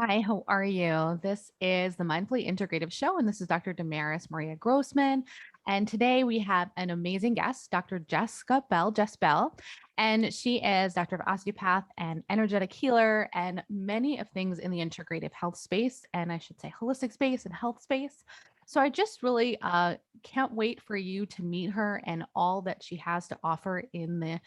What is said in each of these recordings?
Hi, how are you? This is the Mindfully Integrative Show, and this is Dr. Damaris Maria Grossman. And today we have an amazing guest, Dr. Jess Bell, and she is Doctor of Osteopath and Energetic Healer, and many of things in the integrative health space, and I should say holistic space and health space. So I just really can't wait for you to meet her and all that she has to offer in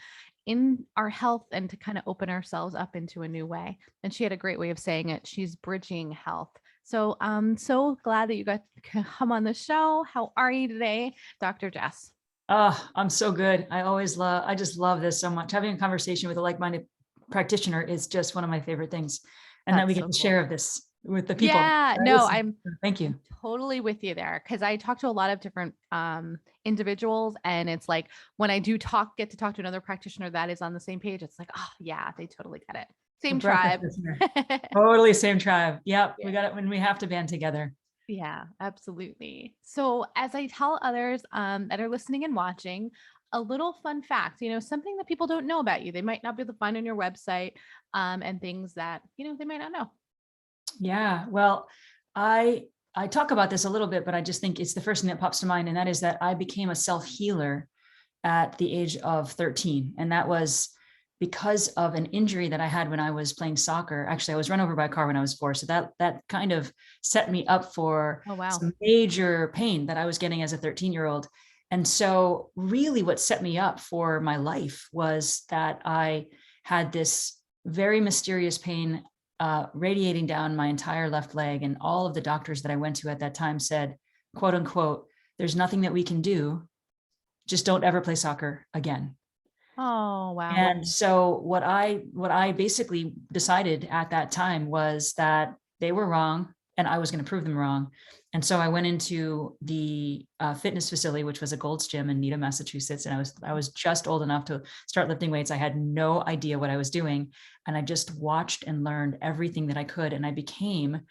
our health and to kind of open ourselves up into a new way. And she had a great way of saying it. She's bridging health. So I'm so glad that you got to come on the show. How are you today, Dr. Jess? Oh, I'm so good. I just love this so much. Having a conversation with a like-minded practitioner is just one of my favorite things. And that we That's get so to cool. share of this with the people. Yeah, That no, is- I'm Thank I'm you. totally with you there because I talk to a lot of different individuals, and it's like when I do get to talk to another practitioner that is on the same page, it's like, oh yeah, they totally get it. A Same breath of tribe. fresh air. Totally same tribe. Yep. We Yeah. got it when we have to band together. Yeah, absolutely. So, as I tell others that are listening and watching, a little fun fact, something that people don't know about you, they might not be able to find on your website, and things that, they might not know. Yeah. Well, I I talk about this a little bit, but I just think it's the first thing that pops to mind. And that is that I became a self-healer at the age of 13. And that was because of an injury that I had when I was playing soccer. Actually, I was run over by a car when I was 4. So that kind of set me up for Oh, wow. some major pain that I was getting as a 13-year-old. And so really what set me up for my life was that I had this very mysterious pain radiating down my entire left leg. And all of the doctors that I went to at that time said, quote unquote, there's nothing that we can do, just don't ever play soccer again. Oh, wow. And so what I basically decided at that time was that they were wrong and I was going to prove them wrong. And so I went into the fitness facility, which was a Gold's Gym in Needham, Massachusetts. And I was just old enough to start lifting weights. I had no idea what I was doing, and I just watched and learned everything that I could. And I became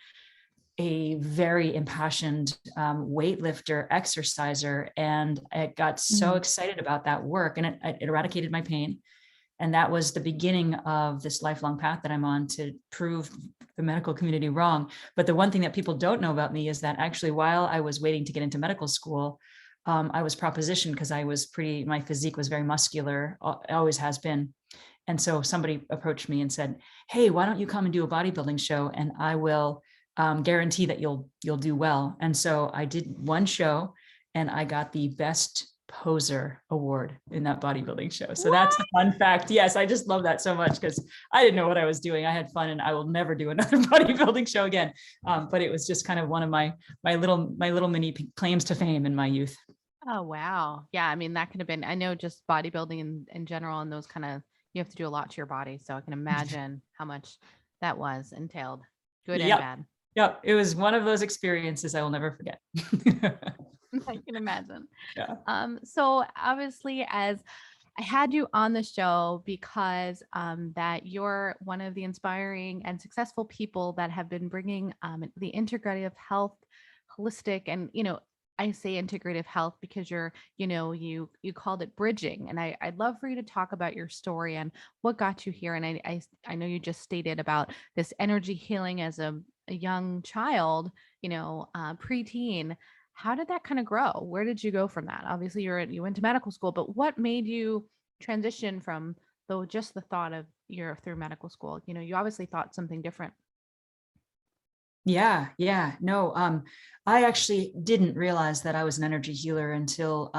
a very impassioned weightlifter, exerciser, and I got so Mhm. excited about that work, and it eradicated my pain. And that was the beginning of this lifelong path that I'm on to prove the medical community wrong. But the one thing that people don't know about me is that actually, while I was waiting to get into medical school, I was propositioned because my physique was very muscular, it always has been. And so somebody approached me and said, "Hey, why don't you come and do a bodybuilding show? And I will guarantee that you'll do well." And so I did one show, and I got the best poser award in that bodybuilding show. So that's What? a fun fact. Yes, I just love that so much because I didn't know what I was doing. I had fun, and I will never do another bodybuilding show again. But it was just kind of one of my little mini claims to fame in my youth. Oh, wow. Yeah, I mean, that could have been, I know just bodybuilding in general and those kind of, you have to do a lot to your body. So I can imagine how much that was entailed, good and Yep. bad. Yep. It was one of those experiences I will never forget. I can imagine. Yeah. So obviously, as I had you on the show because that you're one of the inspiring and successful people that have been bringing the integrative health, holistic, and I say integrative health because you called it bridging, and I'd love for you to talk about your story and what got you here. And I know you just stated about this energy healing as a young child, preteen. How did that kind of grow? Where did you go from that? Obviously, you went to medical school, but what made you transition from though just the thought of you're through medical school? You obviously thought something different. Yeah, yeah. No, I actually didn't realize that I was an energy healer until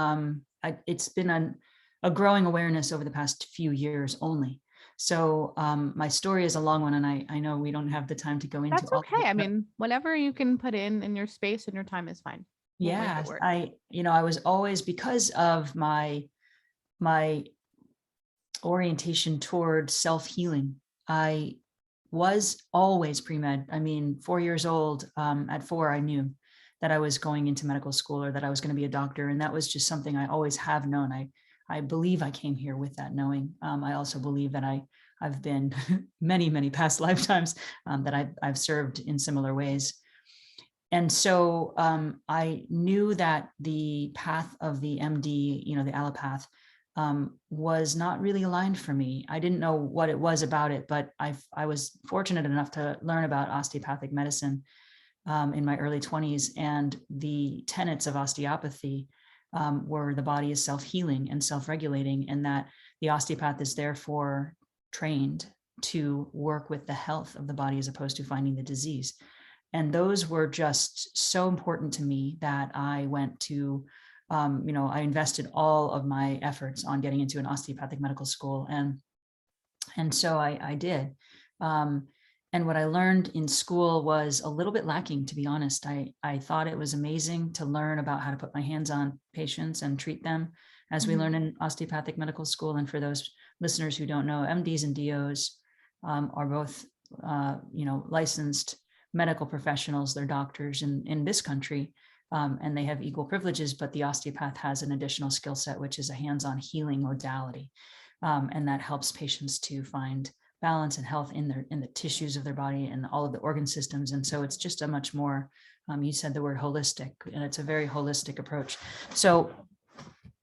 it's been a growing awareness over the past few years only. So my story is a long one, and I know we don't have the time to go into That's all of okay. it, I but mean, whatever you can put in your space and your time is fine. We'll make it yeah, work. I was always, because of my orientation toward self-healing, I was always pre-med. I mean, 4 years old, at 4, I knew that I was going into medical school or that I was going to be a doctor. And that was just something I always have known. I believe I came here with that knowing. I also believe that I've been many, many past lifetimes that I've served in similar ways. And so I knew that the path of the MD, the allopath, was not really aligned for me. I didn't know what it was about it, but I was fortunate enough to learn about osteopathic medicine in my early 20s. And the tenets of osteopathy were the body is self-healing and self-regulating, and that the osteopath is therefore trained to work with the health of the body as opposed to finding the disease. And those were just so important to me that I went to, I invested all of my efforts on getting into an osteopathic medical school. And so I did. And what I learned in school was a little bit lacking, to be honest. I thought it was amazing to learn about how to put my hands on patients and treat them, as we learn in osteopathic medical school. And for those listeners who don't know, MDs and DOs are both, licensed medical professionals. They're doctors in this country, and they have equal privileges, but the osteopath has an additional skill set, which is a hands-on healing modality. And that helps patients to find balance and health in the tissues of their body and all of the organ systems. And so it's just a much more, you said the word holistic, and it's a very holistic approach. So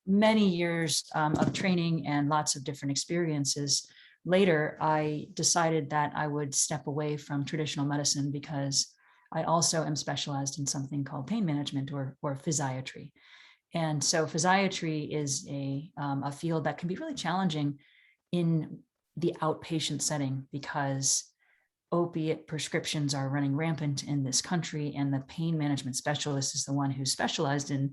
many years of training and lots of different experiences later, I decided that I would step away from traditional medicine because I also am specialized in something called pain management or physiatry. And so physiatry is a field that can be really challenging in the outpatient setting because opiate prescriptions are running rampant in this country, and the pain management specialist is the one who's specialized in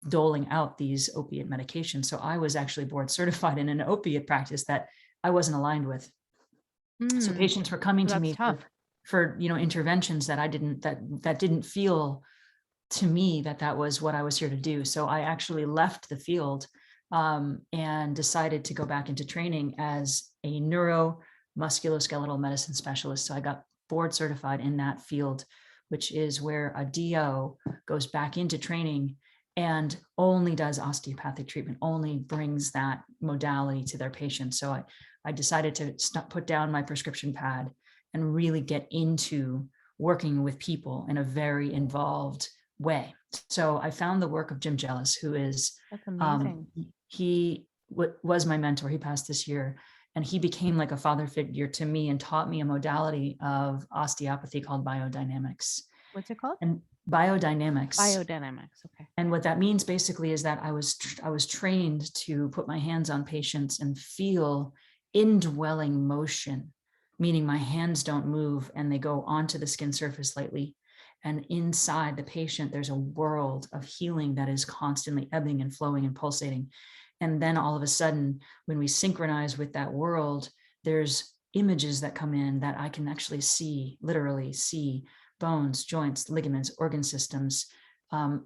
doling out these opiate medications. So I was actually board certified in an opiate practice that I wasn't aligned with. So patients were coming to me for interventions that I didn't that didn't feel to me that was what I was here to do. So I actually left the field and decided to go back into training as a neuromusculoskeletal medicine specialist. So I got board certified in that field, which is where a DO goes back into training and only does osteopathic treatment, only brings that modality to their patients. So I decided to put down my prescription pad and really get into working with people in a very involved way. So I found the work of Jim Jellis, who is, that's amazing. He was my mentor. He passed this year, and he became like a father figure to me and taught me a modality of osteopathy called biodynamics. What's it called? And biodynamics. Biodynamics. Okay. And what that means basically is that I was trained to put my hands on patients and feel indwelling motion, meaning my hands don't move and they go onto the skin surface lightly. And inside the patient, there's a world of healing that is constantly ebbing and flowing and pulsating. And then all of a sudden, when we synchronize with that world, there's images that come in that I can actually see, literally see bones, joints, ligaments, organ systems.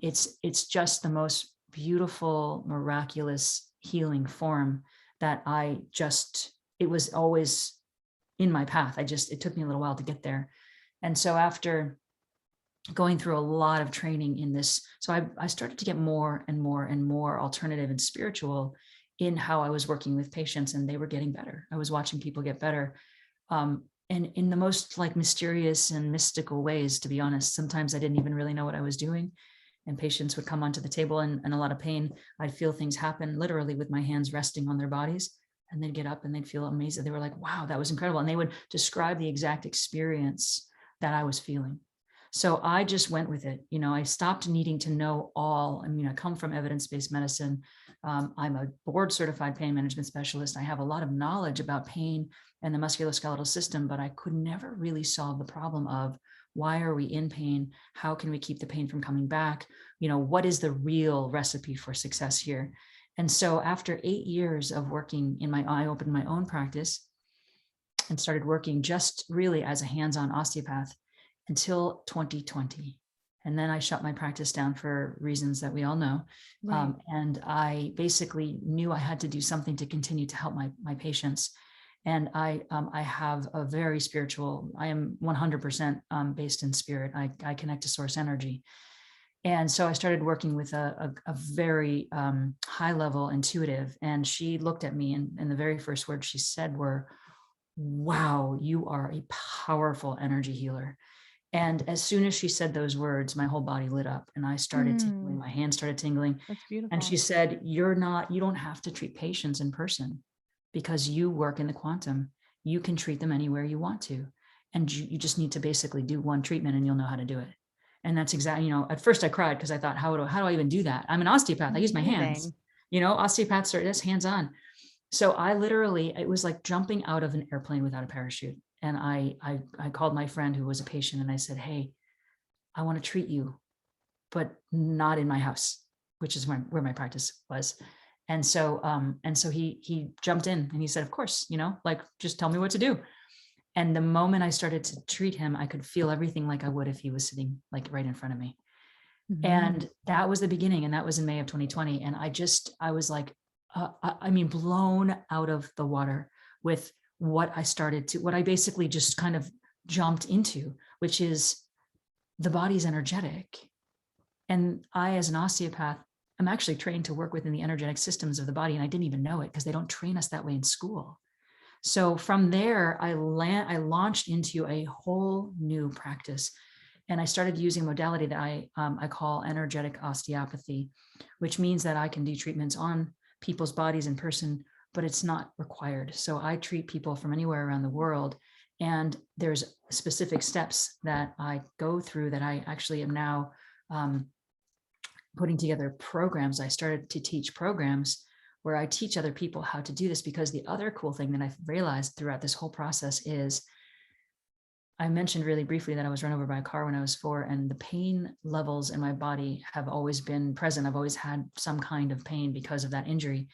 It's just the most beautiful, miraculous healing form that it was always in my path. It took me a little while to get there. And so after going through a lot of training in this, so I started to get more and more and more alternative and spiritual in how I was working with patients, and they were getting better. I was watching people get better. And in the most like mysterious and mystical ways, to be honest. Sometimes I didn't even really know what I was doing. And patients would come onto the table in a lot of pain. I'd feel things happen literally with my hands resting on their bodies, and they'd get up and they'd feel amazing. They were like, wow, that was incredible. And they would describe the exact experience that I was feeling. So I just went with it. I stopped needing to know all. I come from evidence-based medicine. I'm a board certified pain management specialist. I have a lot of knowledge about pain and the musculoskeletal system, but I could never really solve the problem of why are we in pain? How can we keep the pain from coming back? What is the real recipe for success here? And so after 8 years of working I opened my own practice and started working just really as a hands-on osteopath until 2020. And then I shut my practice down for reasons that we all know. Right. And I basically knew I had to do something to continue to help my patients. And I have a very spiritual, I am 100% based in spirit. I connect to source energy. And so I started working with a very high level intuitive. And she looked at me, and the very first words she said were, wow, you are a powerful energy healer. And as soon as she said those words, my whole body lit up and I started tingling, my hands started tingling. That's And beautiful. she said, you don't have to treat patients in person because you work in the quantum. You can treat them anywhere you want to. And you just need to basically do one treatment and you'll know how to do it. And that's exactly, at first I cried because I thought, how do I even do that? I'm an osteopath. I use my hands, Amazing. Osteopaths are just hands on. So I literally, it was like jumping out of an airplane without a parachute. And I called my friend who was a patient and I said, hey, I want to treat you, but not in my house, which is where my practice was. And so he jumped in and he said, of course, like, just tell me what to do. And the moment I started to treat him, I could feel everything like I would if he was sitting like right in front of me. And that was the beginning. And that was in May of 2020. And I was like, blown out of the water with what I basically just kind of jumped into, which is the body's energetic. And I, as an osteopath, I'm actually trained to work within the energetic systems of the body. And I didn't even know it because they don't train us that way in school. So from there, I launched into a whole new practice. And I started using modality that I call energetic osteopathy, which means that I can do treatments on people's bodies in person, but it's not required. So I treat people from anywhere around the world. And there's specific steps that I go through that I actually am now putting together programs. I started to teach programs where I teach other people how to do this, because the other cool thing that I've realized throughout this whole process is, I mentioned really briefly that I was run over by a car when I was 4, and the pain levels in my body have always been present. I've always had some kind of pain because of that injury.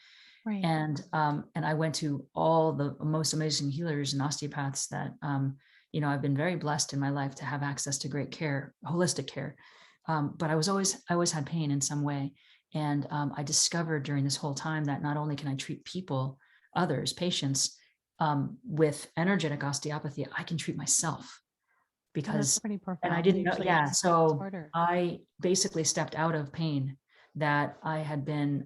Right. And I went to all the most amazing healers and osteopaths that, I've been very blessed in my life to have access to great care, holistic care. But I always had pain in some way. And I discovered during this whole time that not only can I treat people, others, patients, with energetic osteopathy, I can treat myself, because, pretty and I profound. didn't know. Usually Yeah. it's So harder. I basically stepped out of pain that I had been,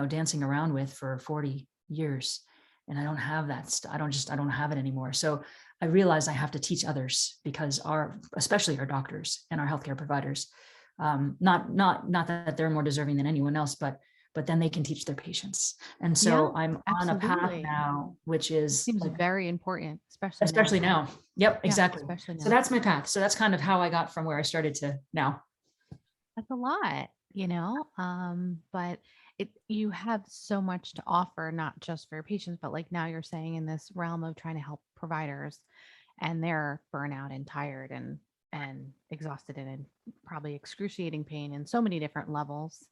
dancing around with for 40 years. And I don't have that. I don't have it anymore. So I realized I have to teach others, because especially our doctors and our healthcare providers, not that they're more deserving than anyone else, but then they can teach their patients. And so Yeah, I'm on a path absolutely. now, which is Seems like, very important, especially now. Yep, Yeah, exactly. especially So now. that's my path. So that's kind of how I got from where I started to now. That's a lot, but you have so much to offer, not just for your patients, but like now you're saying in this realm of trying to help providers, and they're burnout and tired and exhausted and in probably excruciating pain in so many different levels.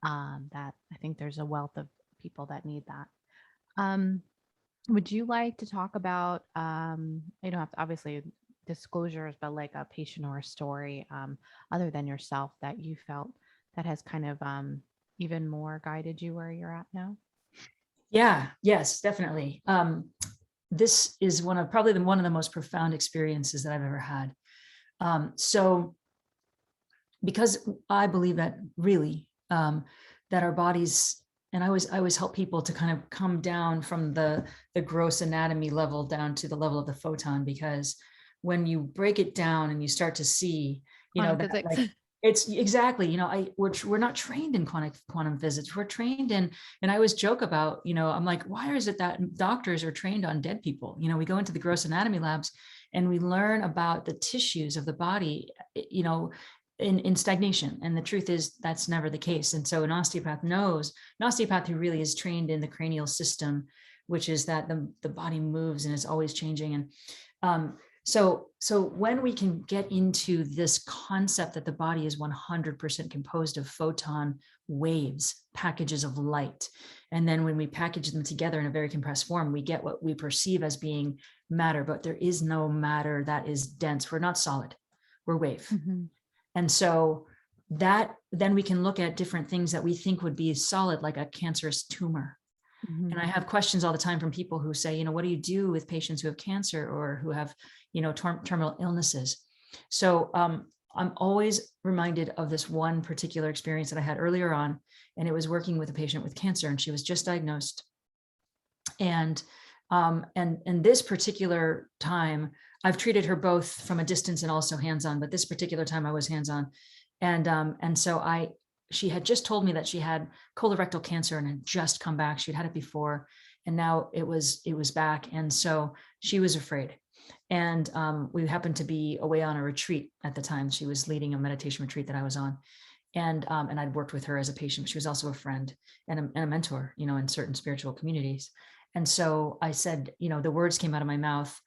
That I think there's a wealth of people that need that. Um, would you like to talk about, you don't have to obviously disclosures, but like a patient or a story, other than yourself, that you felt that has kind of even more guided you where you're at now? Yeah, yes, definitely. This is one of the most profound experiences that I've ever had. So because I believe that really, that our bodies, and I always help people to kind of come down from the gross anatomy level down to the level of the photon, because when you break it down and you start to see, Quantum that, physics. like, it's exactly, we're not trained in quantum physics. We're trained in, and I always joke about, I'm like, why is it that doctors are trained on dead people? We go into the gross anatomy labs and we learn about the tissues of the body, in stagnation. And the truth is that's never the case. And so an osteopath who really is trained in the cranial system, which is that the body moves and is always changing. And so when we can get into this concept that the body is 100% composed of photon waves, packages of light, and then when we package them together in a very compressed form, we get what we perceive as being matter, but there is no matter that is dense. We're not solid, we're wave. Mm-hmm. And so that then we can look at different things that we think would be solid, like a cancerous tumor. Mm-hmm. And I have questions all the time from people who say, what do you do with patients who have cancer or who have, terminal illnesses? So I'm always reminded of this one particular experience that I had earlier on, and it was working with a patient with cancer, and she was just diagnosed. And And this particular time, I've treated her both from a distance and also hands-on, but this particular time I was hands-on. And so she had just told me that she had colorectal cancer and had just come back. She'd had it before, and now it was back. And so she was afraid. And we happened to be away on a retreat at the time. She was leading a meditation retreat that I was on. And I'd worked with her as a patient. She was also a friend and a mentor, in certain spiritual communities. And so I said, the words came out of my mouth,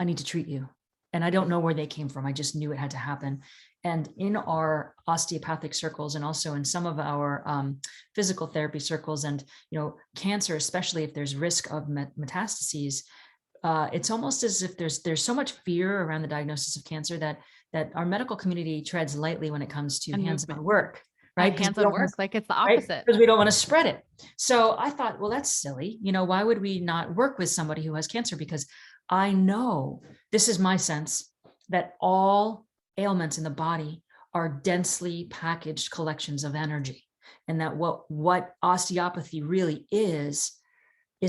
I need to treat you. And I don't know where they came from. I just knew it had to happen. And in our osteopathic circles, and also in some of our physical therapy circles, and, cancer, especially if there's risk of metastases, it's almost as if there's so much fear around the diagnosis of cancer that our medical community treads lightly when it comes to hands-on work, right? Hands-on work, like it's the opposite. Because we don't want to spread it. So I thought, well, that's silly. Why would we not work with somebody who has cancer? Because I know, this is my sense, that all ailments in the body are densely packaged collections of energy. And that what osteopathy really is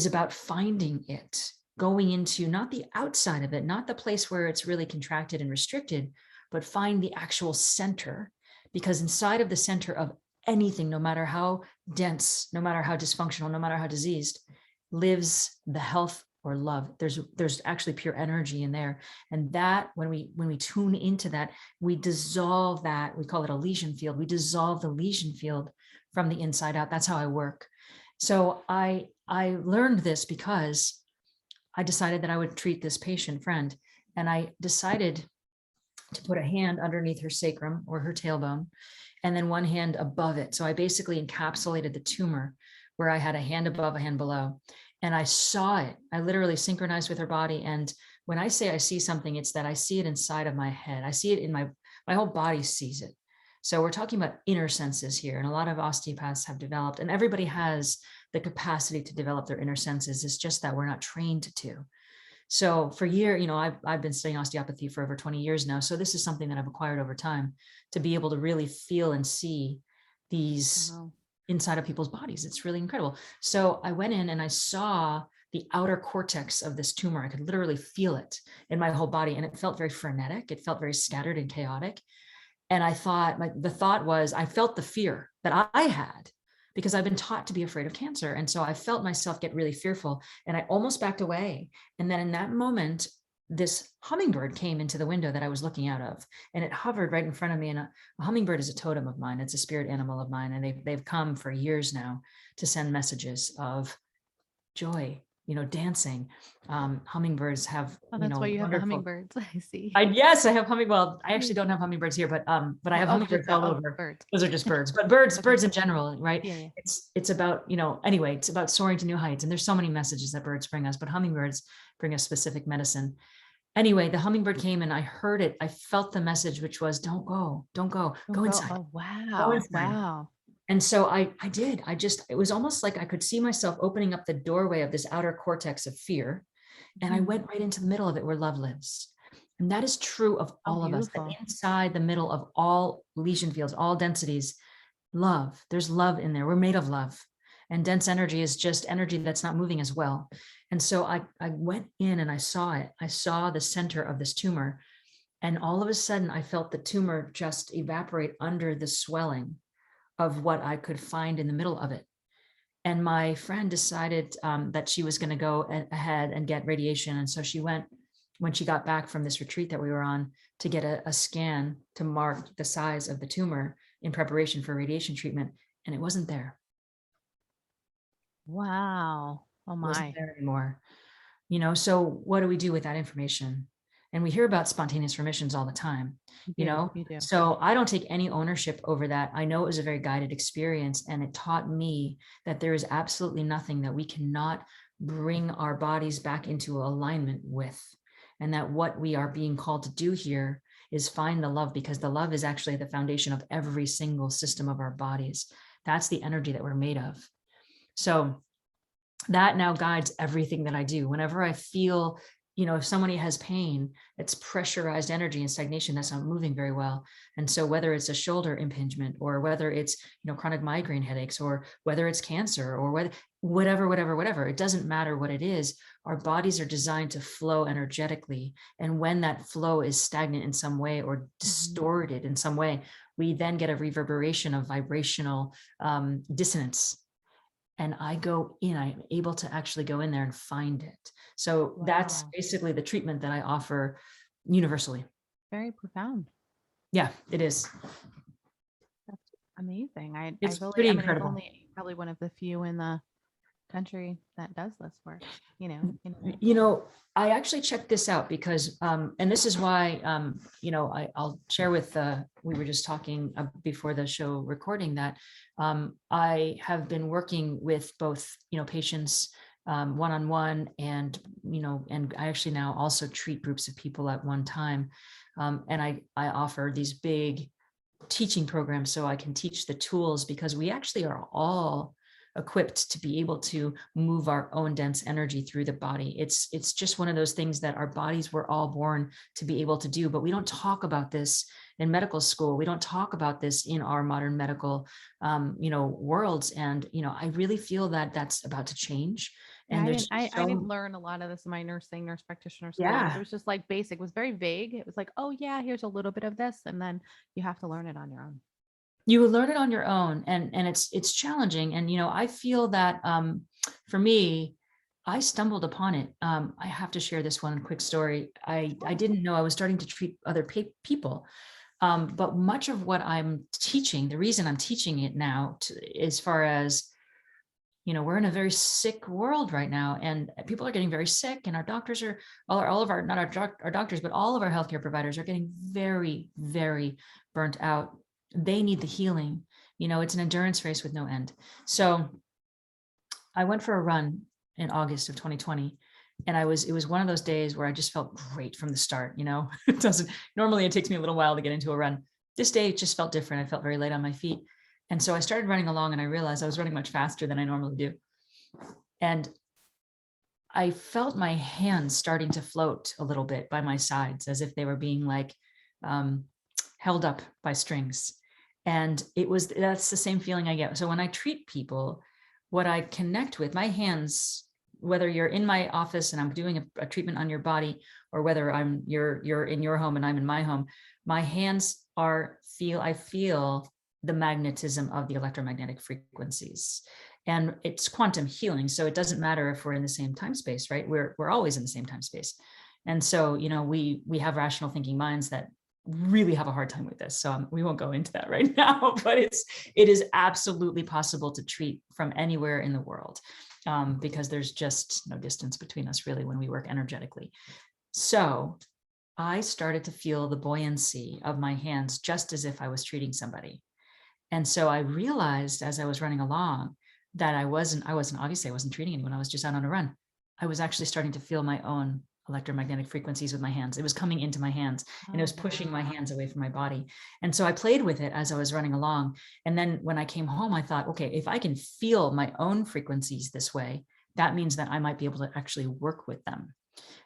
about finding it, going into not the outside of it, not the place where it's really contracted and restricted, but find the actual center. Because inside of the center of anything, no matter how dense, no matter how dysfunctional, no matter how diseased, lives the health or love. There's actually pure energy in there. And that, when we tune into that, we dissolve that. We call it a lesion field. We dissolve the lesion field from the inside out. That's how I work. So I learned this because I decided that I would treat this patient friend, and I decided to put a hand underneath her sacrum or her tailbone, and then one hand above it. So I basically encapsulated the tumor where I had a hand above, a hand below, and I saw it. I literally synchronized with her body. And when I say I see something, it's that I see it inside of my head. I see it in my whole body sees it. So we're talking about inner senses here. And a lot of osteopaths have developed, and everybody has the capacity to develop their inner senses. It's just that we're not trained to. So for years, I've been studying osteopathy for over 20 years now. So this is something that I've acquired over time, to be able to really feel and see these inside of people's bodies. It's really incredible. So I went in and I saw the outer cortex of this tumor. I could literally feel it in my whole body, and it felt very frenetic. It felt very scattered and chaotic. And I thought, the thought was, I felt the fear that I had, because I've been taught to be afraid of cancer. And so I felt myself get really fearful, and I almost backed away. And then in that moment, this hummingbird came into the window that I was looking out of, and it hovered right in front of me. And a hummingbird is a totem of mine. It's a spirit animal of mine. And they've come for years now to send messages of joy, dancing. Hummingbirds have, that's why you have the hummingbirds. I see. Yes, I have Well, I actually don't have hummingbirds here, but I have hummingbirds all over. Birds. Those are just birds, but birds in general, right? Yeah. It's about, anyway, it's about soaring to new heights. And there's so many messages that birds bring us, but hummingbirds bring us specific medicine. Anyway, the hummingbird came and I heard it. I felt the message, which was, don't go inside. Oh, wow. Go inside. Wow. And so I did. It was almost like I could see myself opening up the doorway of this outer cortex of fear. And I went right into the middle of it, where love lives. And that is true of all of us. That inside the middle of all lesion fields, all densities, love. There's love in there. We're made of love. And dense energy is just energy that's not moving as well. And so I went in and I saw it. I saw the center of this tumor. And all of a sudden, I felt the tumor just evaporate under the swelling of what I could find in the middle of it. And my friend decided that she was going to go ahead and get radiation. And so she went, when she got back from this retreat that we were on, to get a scan to mark the size of the tumor in preparation for radiation treatment. And it wasn't there. Wow. Oh my. It wasn't there anymore. So what do we do with that information? And we hear about spontaneous remissions all the time, you do. So I don't take any ownership over that. I know it was a very guided experience, and it taught me that there is absolutely nothing that we cannot bring our bodies back into alignment with. And that what we are being called to do here is find the love, because the love is actually the foundation of every single system of our bodies. That's the energy that we're made of. So that now guides everything that I do. Whenever I feel if somebody has pain, it's pressurized energy and stagnation that's not moving very well. And so whether it's a shoulder impingement, or whether it's, chronic migraine headaches, or whether it's cancer, or whatever, it doesn't matter what it is. Our bodies are designed to flow energetically. And when that flow is stagnant in some way or distorted in some way, we then get a reverberation of vibrational dissonance. And I'm able to actually go in there and find it. So that's Wow. basically the treatment that I offer universally. Very profound. Yeah, it is. That's amazing. I It's really, pretty I mean, it's incredible. only probably one of the few in the country that does this work, I actually checked this out because, and this is why, I'll share with, we were just talking before the show recording that I have been working with both, patients one-on-one, and I actually now also treat groups of people at one time. And I offer these big teaching programs so I can teach the tools, because we actually are all equipped to be able to move our own dense energy through the body. It's just one of those things that our bodies were all born to be able to do, but we don't talk about this in medical school. We don't talk about this in our modern medical, worlds. And, I really feel that that's about to change. Yeah, And I there's didn't I, I didn't so, learn a lot of this in my nurse practitioner school. It yeah, was just like basic, it was very vague. It was like, oh yeah, here's a little bit of this, and then you have to learn it on your own. you will learn it on your own, and it's challenging. And I feel that for me, I stumbled upon it. I have to share this one quick story. I didn't know I was starting to treat other people, but much of what I'm teaching, the reason I'm teaching it now, as far as we're in a very sick world right now, and people are getting very sick, and our doctors are all of our, not our doctors, but all of our healthcare providers are getting very, very burnt out. They need the healing. It's an endurance race with no end. So I went for a run in August of 2020. And it was one of those days where I just felt great from the start. It doesn't, normally it takes me a little while to get into a run. This day it just felt different. I felt very light on my feet. And so I started running along, and I realized I was running much faster than I normally do. And I felt my hands starting to float a little bit by my sides, as if they were being like held up by strings. And that's the same feeling I get. So when I treat people, what I connect with, my hands, whether you're in my office and I'm doing a treatment on your body, or whether you're in your home and I'm in my home, my hands I feel the magnetism of the electromagnetic frequencies. And it's quantum healing. So it doesn't matter if we're in the same time space, right? We're always in the same time space. And so, we have rational thinking minds that really have a hard time with this. So we won't go into that right now, but it is absolutely possible to treat from anywhere in the world, because there's just no distance between us really when we work energetically. So I started to feel the buoyancy of my hands, just as if I was treating somebody. And so I realized as I was running along that I wasn't treating anyone. I was just out on a run. I was actually starting to feel my own electromagnetic frequencies with my hands. It was coming into my hands, and it Oh was pushing my wow. hands away from my body. And so I played with it as I was running along. And then when I came home, I thought, okay, if I can feel my own frequencies this way, that means that I might be able to actually work with them.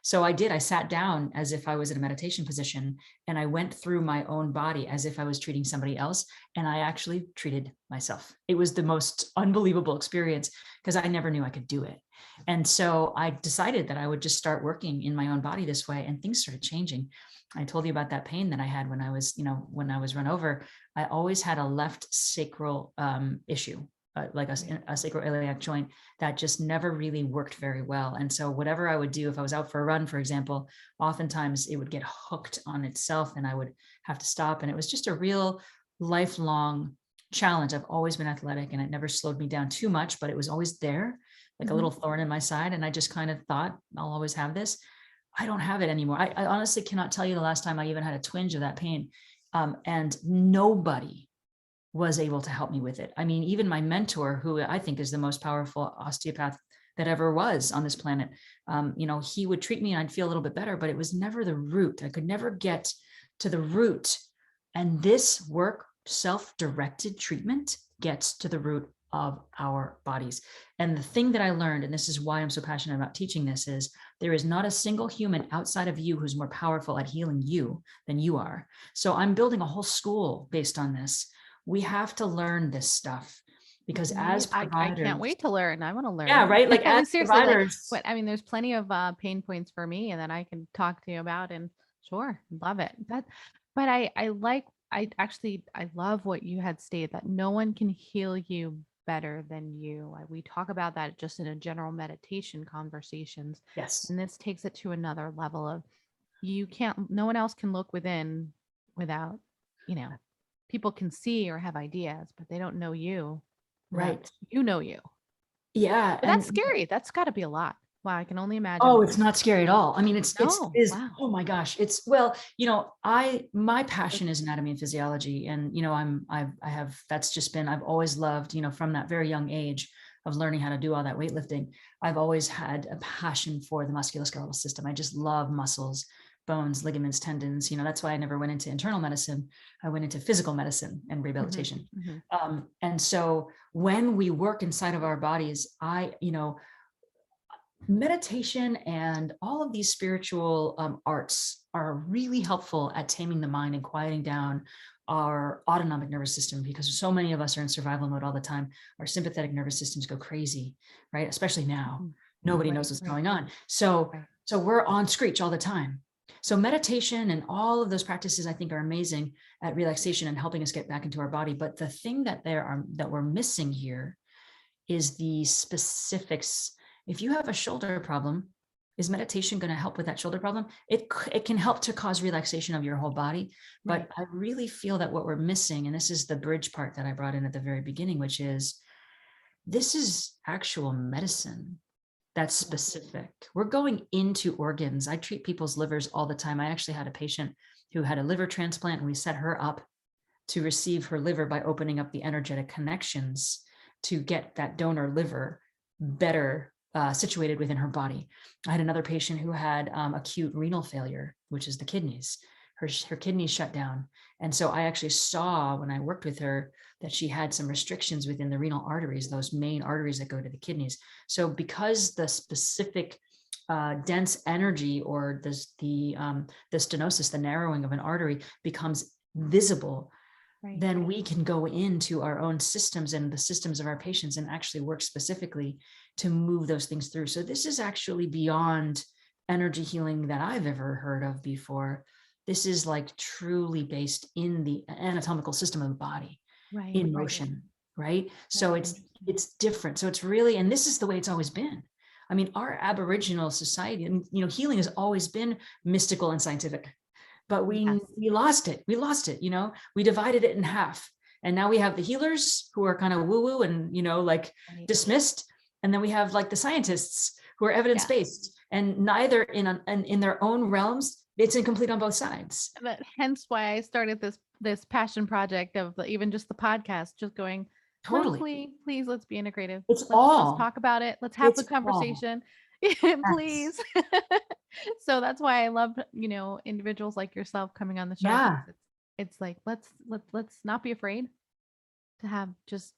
So I sat down as if I was in a meditation position, and I went through my own body as if I was treating somebody else. And I actually treated myself. It was the most unbelievable experience, because I never knew I could do it. And so I decided that I would just start working in my own body this way, and things started changing. I told you about that pain that I had when I was run over. I always had a left sacral issue, like a sacroiliac joint that just never really worked very well. And so whatever I would do, if I was out for a run, for example, oftentimes it would get hooked on itself and I would have to stop. And it was just a real lifelong challenge. I've always been athletic, and it never slowed me down too much, but it was always there, like a little thorn in my side. And I just kind of thought, I'll always have this. I don't have it anymore. I honestly cannot tell you the last time I even had a twinge of that pain. And nobody was able to help me with it. I mean, even my mentor, who I think is the most powerful osteopath that ever was on this planet, he would treat me and I'd feel a little bit better, but it was never the root. I could never get to the root. And this work, self-directed treatment, gets to the root of our bodies. And the thing that I learned, and this is why I'm so passionate about teaching this, is there is not a single human outside of you who's more powerful at healing you than you are. So I'm building a whole school based on this. We have to learn this stuff because as I can't providers, wait to learn. I want to yeah, learn. right. Like as Seriously, like providers, what I mean, there's plenty of pain points for me and that I can talk to you about, and sure, love it. But I like, I love what you had stated, that no one can heal you better than you. We talk about that just in a general meditation conversations, yes, and this takes it to another level of, you can't, no one else can look within without, you know, people can see or have ideas, but they don't know you without right. you know you. Yeah. But that's And scary. That's got to be a lot. Wow, I can only imagine. oh, it's not scary at all. I mean, No, is, wow. oh my gosh. It's, well, my passion is anatomy and physiology. And, I have, that's just been, I've always loved, from that very young age of learning how to do all that weightlifting. I've always had a passion for the musculoskeletal system. I just love muscles, bones, ligaments, tendons. That's why I never went into internal medicine. I went into physical medicine and Mhm, rehabilitation. mhm. And so when we work inside of our bodies, meditation and all of these spiritual arts are really helpful at taming the mind and quieting down our autonomic nervous system, because so many of us are in survival mode all the time. Our sympathetic nervous systems go crazy, right? Especially now. Mhm. Nobody knows Right, what's right, going on. So, right. so we're on screech all the time. So meditation and all of those practices, I think, are amazing at relaxation and helping us get back into our body. But the thing that we're missing here is the specifics. If you have a shoulder problem, is meditation going to help with that shoulder problem? It can help to cause relaxation of your whole body. Right. But I really feel that what we're missing, and this is the bridge part that I brought in at the very beginning, which is this is actual medicine that's specific. We're going into organs. I treat people's livers all the time. I actually had a patient who had a liver transplant, and we set her up to receive her liver by opening up the energetic connections to get that donor liver better situated within her body. I had another patient who had acute renal failure, which is the kidneys. Her kidneys shut down. And so I actually saw when I worked with her that she had some restrictions within the renal arteries, those main arteries that go to the kidneys. So because the specific dense energy or the stenosis, the narrowing of an artery, becomes visible, Right. then we can go into our own systems and the systems of our patients and actually work specifically to move those things through. So this is actually beyond energy healing that I've ever heard of before. This is like truly based in the anatomical system of the body, Right. in Right. motion, right? So That's it's interesting. different. So it's really, and this is the way it's always been. I mean, our Aboriginal society, and healing has always been mystical and scientific, but Yes. we lost it. We divided it in half. And now we have the healers who are kind of woo woo and, like Right. dismissed. And then we have like the scientists who are evidence Yes. based, and neither in their own realms. It's incomplete on both sides. But hence why I started this passion project of even just the podcast, just going Totally. monthly. Please, let's be integrative. It's Let's all, talk about it. Let's have the it's all. conversation. Yes. Please. So that's why I love, individuals like yourself coming on the show, because Yeah. it's like, let's not be afraid to have just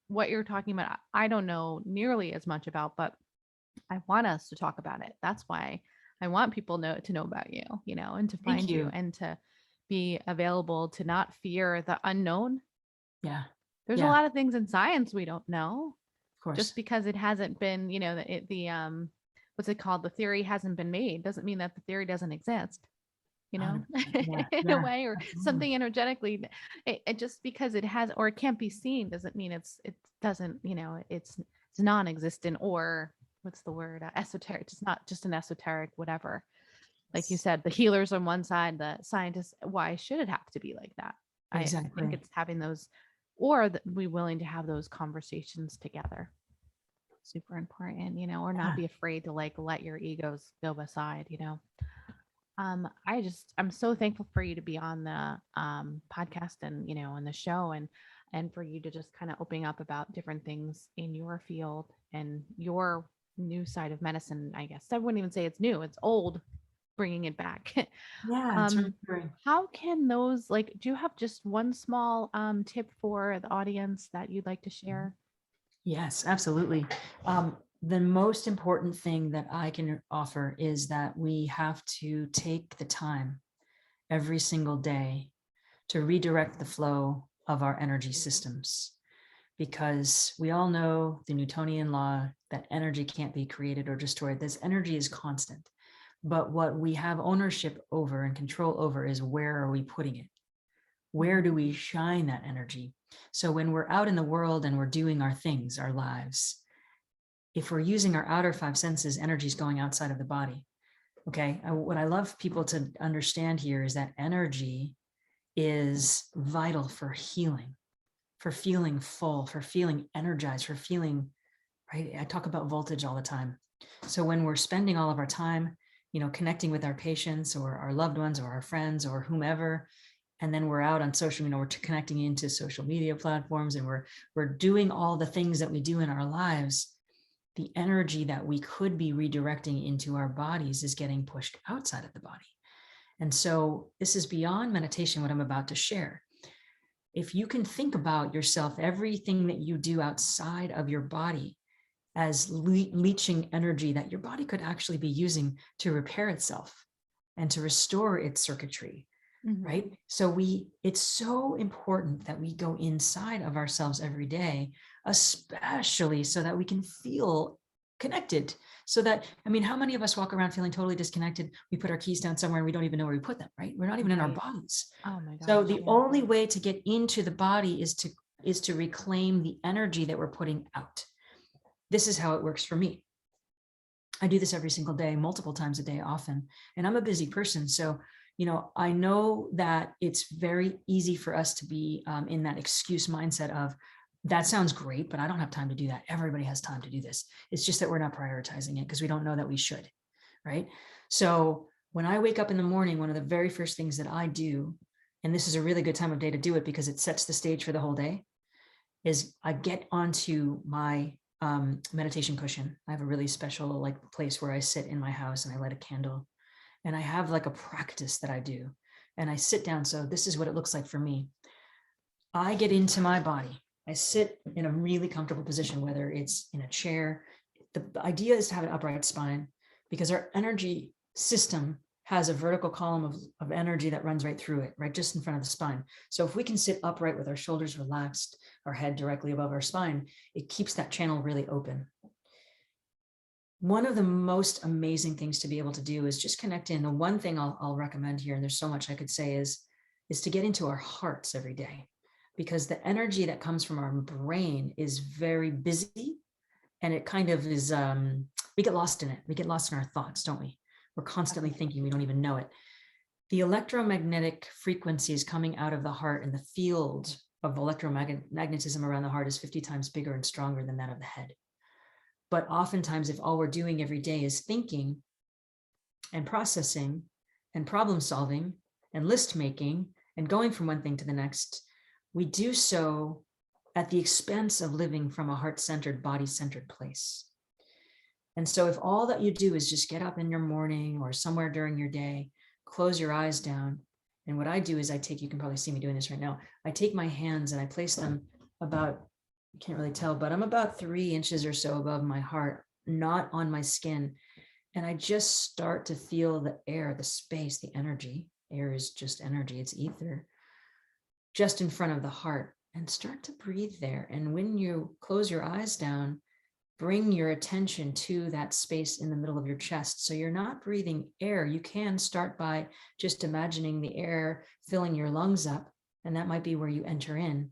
what you're talking about. I don't know nearly as much about, but I want us to talk about it. That's why I want people to know about you, and to Thank find you you. and to be available, to not fear the unknown. Yeah. There's a Yeah. lot of things in science we don't know. Of course. Just because it hasn't been, what's it called? The theory hasn't been made doesn't mean that the theory doesn't exist, 100%. Yeah. in a Yeah. way, or Absolutely. something energetically. It just because it has, or it can't be seen, doesn't mean it doesn't, it's non-existent, or what's the word? Esoteric. It's not just an esoteric, whatever. Like you said, the healers on one side, the scientists. Why should it have to be like that? I think Exactly. it's having those, or that we willing to have those conversations together. Super important, or not Yeah. be afraid to like let your egos go aside, I'm so thankful for you to be on the podcast, and on the show, and for you to just kind of opening up about different things in your field and your new side of medicine. I guess I wouldn't even say it's new, it's old, bringing it back. Yeah. It's um remembering. how can do you have just one small tip for the audience that you'd like to share? Yes, absolutely. The most important thing that I can offer is that we have to take the time every single day to redirect the flow of our energy systems, because we all know the Newtonian law that energy can't be created or destroyed. This energy is constant. But what we have ownership over and control over is where are we putting it? Where do we shine that energy? So when we're out in the world and we're doing our things, our lives, if we're using our outer five senses, energy is going outside of the body. Okay. What I love people to understand here is that energy is vital for healing, for feeling full, for feeling energized, for feeling, right? I talk about voltage all the time. So when we're spending all of our time, connecting with our patients or our loved ones or our friends or whomever, and then we're out on social, we're connecting into social media platforms, and we're doing all the things that we do in our lives, the energy that we could be redirecting into our bodies is getting pushed outside of the body. And so this is beyond meditation, what I'm about to share. If you can think about yourself, everything that you do outside of your body as leaching energy that your body could actually be using to repair itself and to restore its circuitry, right? So it's so important that we go inside of ourselves every day, especially so that we can feel connected. So that, how many of us walk around feeling totally disconnected? We put our keys down somewhere and we don't even know where we put them, right? We're not even in our bodies. Oh my gosh. So the only way to get into the body is to reclaim the energy that we're putting out. This is how it works for me. I do this every single day, multiple times a day, often. And I'm a busy person. So, I know that it's very easy for us to be in that excuse mindset of, that sounds great, but I don't have time to do that. Everybody has time to do this. It's just that we're not prioritizing it because we don't know that we should, right? So when I wake up in the morning, one of the very first things that I do, and this is a really good time of day to do it because it sets the stage for the whole day, is I get onto my meditation cushion. I have a really special place where I sit in my house and I light a candle, and I have a practice that I do, and I sit down. So this is what it looks like for me. I get into my body. I sit in a really comfortable position, whether it's in a chair. The idea is to have an upright spine because our energy system has a vertical column of energy that runs right through it, right just in front of the spine. So if we can sit upright with our shoulders relaxed, our head directly above our spine, it keeps that channel really open. One of the most amazing things to be able to do is just connect in. The one thing I'll recommend here, and there's so much I could say, is to get into our hearts every day, because the energy that comes from our brain is very busy, and it kind of is, we get lost in it. We get lost in our thoughts, don't we? We're constantly thinking, we don't even know it. The electromagnetic frequencies coming out of the heart, and the field of electromagnetism around the heart is 50 times bigger and stronger than that of the head. But oftentimes, if all we're doing every day is thinking and processing and problem solving and list making and going from one thing to the next, we do so at the expense of living from a heart-centered, body-centered place. And so if all that you do is just get up in your morning or somewhere during your day, close your eyes down. And what I do is you can probably see me doing this right now. I take my hands and I place them about, you can't really tell, but I'm about 3 inches or so above my heart, not on my skin. And I just start to feel the air, the space, the energy. Air is just energy, it's ether, just in front of the heart, and start to breathe there. And when you close your eyes down, bring your attention to that space in the middle of your chest. So you're not breathing air. You can start by just imagining the air filling your lungs up, and that might be where you enter in.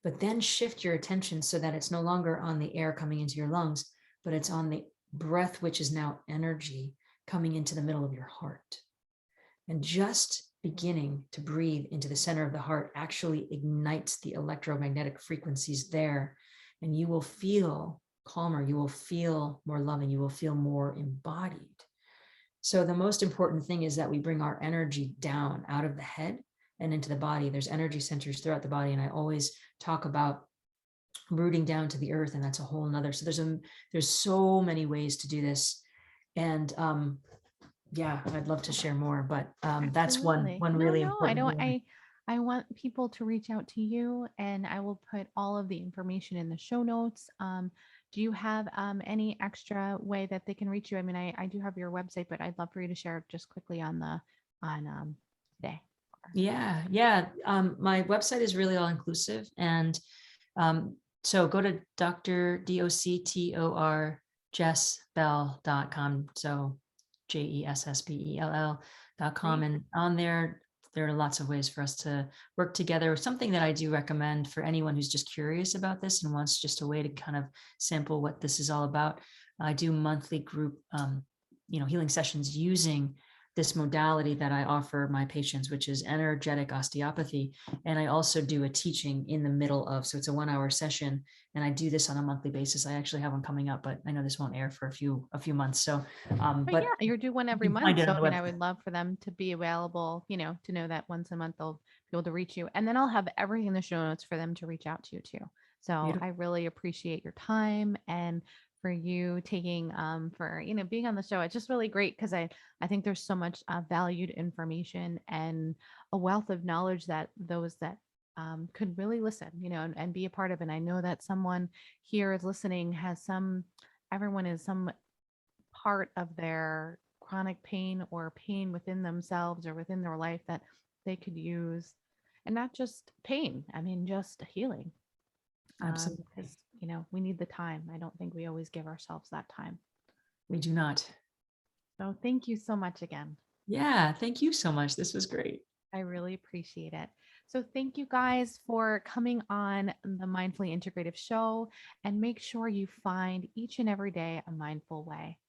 But then shift your attention so that it's no longer on the air coming into your lungs, but it's on the breath, which is now energy coming into the middle of your heart. And just beginning to breathe into the center of the heart actually ignites the electromagnetic frequencies there, and you will feel calmer, you will feel more loving, you will feel more embodied. So the most important thing is that we bring our energy down out of the head and into the body. There's energy centers throughout the body, and I always talk about rooting down to the earth, and that's a whole nother. So there's so many ways to do this, and yeah, I'd love to share more, but that's one really important. I want people to reach out to you, and I will put all of the information in the show notes. Do you have any extra way that they can reach you? I mean, I do have your website, but I'd love for you to share it just quickly on the on today. Yeah. My website is really all inclusive. And so go to Doctor jessbell.com. So JESSBELL.com. Great. And on there are lots of ways for us to work together. Something that I do recommend for anyone who's just curious about this and wants just a way to kind of sample what this is all about. I do monthly group, healing sessions using this modality that I offer my patients, which is energetic osteopathy. And I also do a teaching in the middle of, so it's a 1-hour session. And I do this on a monthly basis. I actually have one coming up, but I know this won't air for a few months. So, But but yeah, you're due one you every can find month. it So on I the mean, I website. would love for them to be available, to know that once a month they'll be able to reach you. And then I'll have everything in the show notes for them to reach out to you too. So I Beautiful. really appreciate your time and for you taking for being on the show. It's just really great because I think there's so much valued information and a wealth of knowledge that those that could really listen, and be a part of. And I know that someone here is listening has everyone is some part of their chronic pain or pain within themselves or within their life that they could use, and not just pain, I mean just healing, Absolutely. because we need the time. I don't think we always give ourselves that time. We do not. So thank you so much again. Yeah. Thank you so much. This was great. I really appreciate it. So thank you guys for coming on the Mindfully Integrative show, and make sure you find each and every day a mindful way.